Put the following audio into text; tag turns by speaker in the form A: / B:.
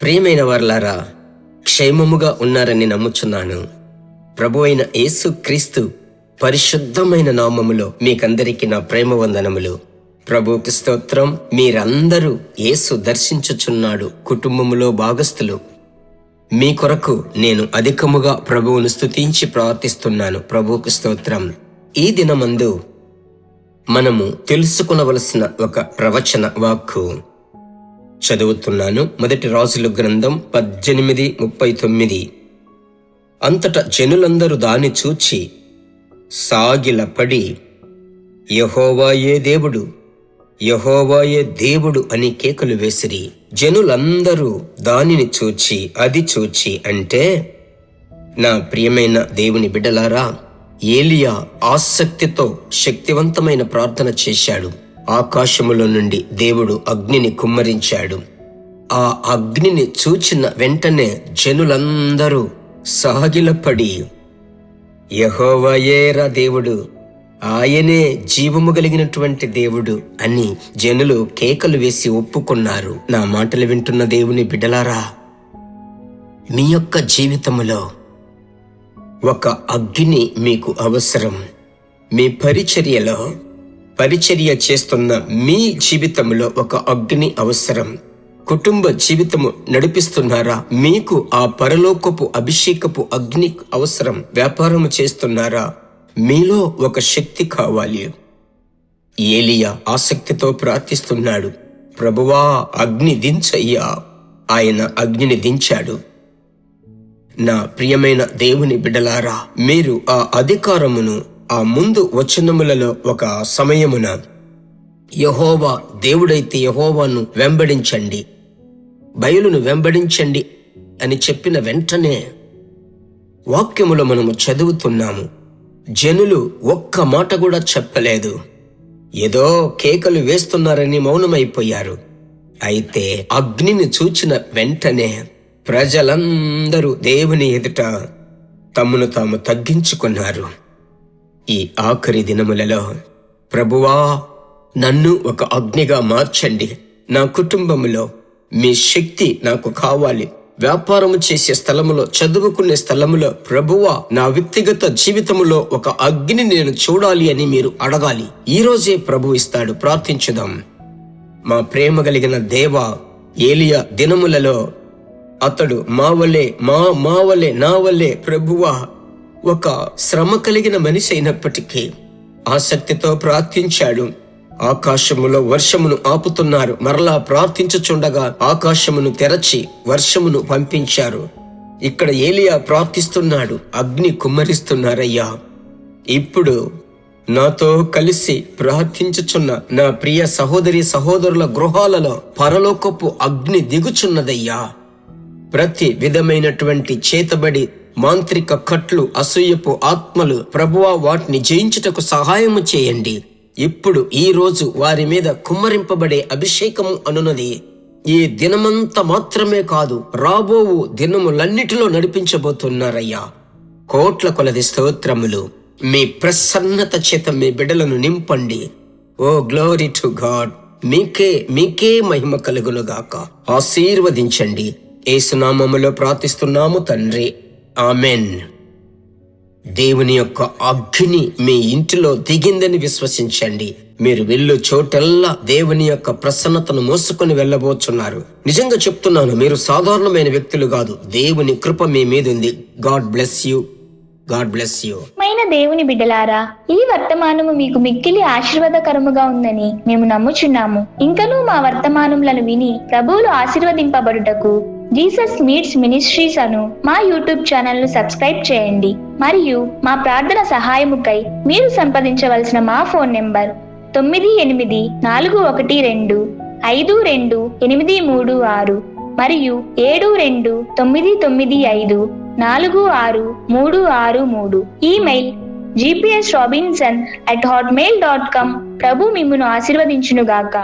A: ప్రియమైన వారలారా, క్షేమముగా ఉన్నారని నమ్ముచున్నాను. ప్రభువైన యేసు క్రీస్తు పరిశుద్ధమైన నామములో మీకందరికీ నా ప్రేమ వందనములు. ప్రభువుకి స్తోత్రం. మీరందరూ యేసు దర్శించుచున్నాడు కుటుంబములో భాగస్థులు. మీ కొరకు నేను అధికముగా ప్రభువును స్తుతించి ప్రార్థిస్తున్నాను. ప్రభువుకి స్తోత్రం. ఈ దినమందు మనము తెలుసుకునవలసిన ఒక ప్రవచన వాక్కు చదువుతున్నాను. మొదటి రాజుల గ్రంథం 18:39. అంతటా జనులందరూ దాన్ని చూచి సాగిలపడి, యెహోవాయే దేవుడు, యెహోవాయే దేవుడు అని కేకలు వేసిరి. జనులందరూ దానిని చూచి అది చూచి అంటే, నా ప్రియమైన దేవుని బిడ్డలారా, ఏలియా ఆసక్తితో శక్తివంతమైన ప్రార్థన చేశాడు. ఆకాశములో నుండి దేవుడు అగ్నిని కుమ్మరించాడు. ఆ అగ్నిని చూచిన వెంటనే జనులందరూ సాగిలపడి, యెహోవాయేరా దేవుడు, ఆయనే జీవము కలిగినటువంటి దేవుడు అని జనులు కేకలు వేసి ఒప్పుకున్నారు. నా మాటలు వింటున్న దేవుని బిడ్డలారా, మీ యొక్క జీవితములో ఒక అగ్ని మీకు అవసరం. మీ పరిచర్య చేస్తున్న మీ జీవితంలో ఒక అగ్ని అవసరం. కుటుంబ జీవితము నడిపిస్తున్నారా? మీకు ఆ పరలోకపు అభిషేకపు అగ్ని అవసరం. వ్యాపారము చేస్తున్నారా? మీలో ఒక శక్తి కావాలి. ఏలియా ఆసక్తితో ప్రార్థిస్తున్నాడు, ప్రభువా అగ్ని దించయ్యా. ఆయన అగ్నిని దించాడు. నా ప్రియమైన దేవుని బిడ్డలారా, మీరు ఆ అధికారమును ఆ ముందు వచనములలో ఒక సమయమున యెహోవా దేవుడైతే యెహోవాను వెంబడించండి, బయలును వెంబడించండి అని చెప్పిన వెంటనే వాక్యములో మనము చదువుతున్నాము. జనులు ఒక్క మాట కూడా చెప్పలేదు. ఏదో కేకలు వేస్తున్నారని మౌనమైపోయారు. అయితే అగ్నిని చూచిన వెంటనే ప్రజలందరూ దేవుని ఎదుట తమను తాము తగ్గించుకున్నారు. ఈ ఆఖరి దినములలో, ప్రభువా నన్ను ఒక అగ్నిగా మార్చండి, నా కుటుంబములో మీ శక్తి నాకు కావాలి, వ్యాపారము చేసే స్థలములో, చదువుకునే స్థలములో, ప్రభువా నా వ్యక్తిగత జీవితములో ఒక అగ్ని నేను చూడాలి అని మీరు అడగాలి. ఈ రోజే ప్రభు ఇస్తాడు. ప్రార్థించుదాం. మా ప్రేమ కలిగిన దేవా, ఏలియా దినములలో అతడు మావలే నా వలే ప్రభువా ఒక శ్రమ కలిగిన మనిషి అయినప్పటికీ ఆసక్తితో ప్రార్థించాడు. ఆకాశములో వర్షమును ఆపుతున్నారు. మరలా ప్రార్థించుచుండగా ఆకాశమును తెరచి వర్షమును పంపించారు. ఇక్కడ ఏలియా ప్రార్థిస్తున్నాడు, అగ్ని కుమ్మరిస్తున్నారయ్యా. ఇప్పుడు నాతో కలిసి ప్రార్థించుచున్న నా ప్రియ సహోదరి సహోదరుల గృహాలలో పరలోకపు అగ్ని దిగుచున్నదయ్యా. ప్రతి విధమైనటువంటి చేతబడి, మాంత్రిక కట్లు, అసూయపు ఆత్మలు, ప్రభువా వాటిని జయించుటకు సహాయము చేయండి. ఇప్పుడు ఈ రోజు వారి మీద కుమ్మరింపబడే అభిషేకము అనున్నది ఈ దినమంతా మాత్రమే కాదు, రాబోవు దినములన్నిటిలో నడిపించబోతున్నారయ్యా. కోట్ల కొలది స్తోత్రములు. మీ ప్రసన్నత చేత మీ బిడ్డలను నింపండి. Oh glory to God. మీకే మహిమ కలుగునుగాక. ఆశీర్వదించండి. యేసునామములో ప్రార్థిస్తున్నాము తండ్రి, ఆమెన్. దేవుని యొక్క అగ్ని మీ ఇంటిలో దిగిందని విశ్వసించండి. మీరు వెళ్ళు చోటెల్లా దేవుని యొక్క ప్రసన్నతను మోసుకొని వెళ్ళబోతున్నారు. నిజంగా చెప్తున్నాను, మీరు సాధారణమైన వ్యక్తులు కాదు. దేవుని కృప మీ మీద ఉంది. God bless you. God bless you.
B: దేవుని బిడ్డలారా, ఈ వర్తమానము మీకు మిక్కిలి ఆశీర్వాదకరముగా ఉందని మేము నమ్ముచున్నాము. ఇంకనూ మా వర్తమానములను విని ప్రభువులు ఆశీర్వదింపబడుటకు జీసస్ మీట్స్ మినిస్ట్రీస్ అను మా యూట్యూబ్ ఛానల్ ను సబ్స్క్రైబ్ చేయండి. మరియు మా ప్రార్థన సహాయముకై మీరు సంప్రదించవలసిన మా ఫోన్ నెంబర్ 9841425236 మరియు 7299546363. Email gpsrobinson@hotmail.com. ప్రభు మిమ్మును ఆశీర్వదించునుగాక.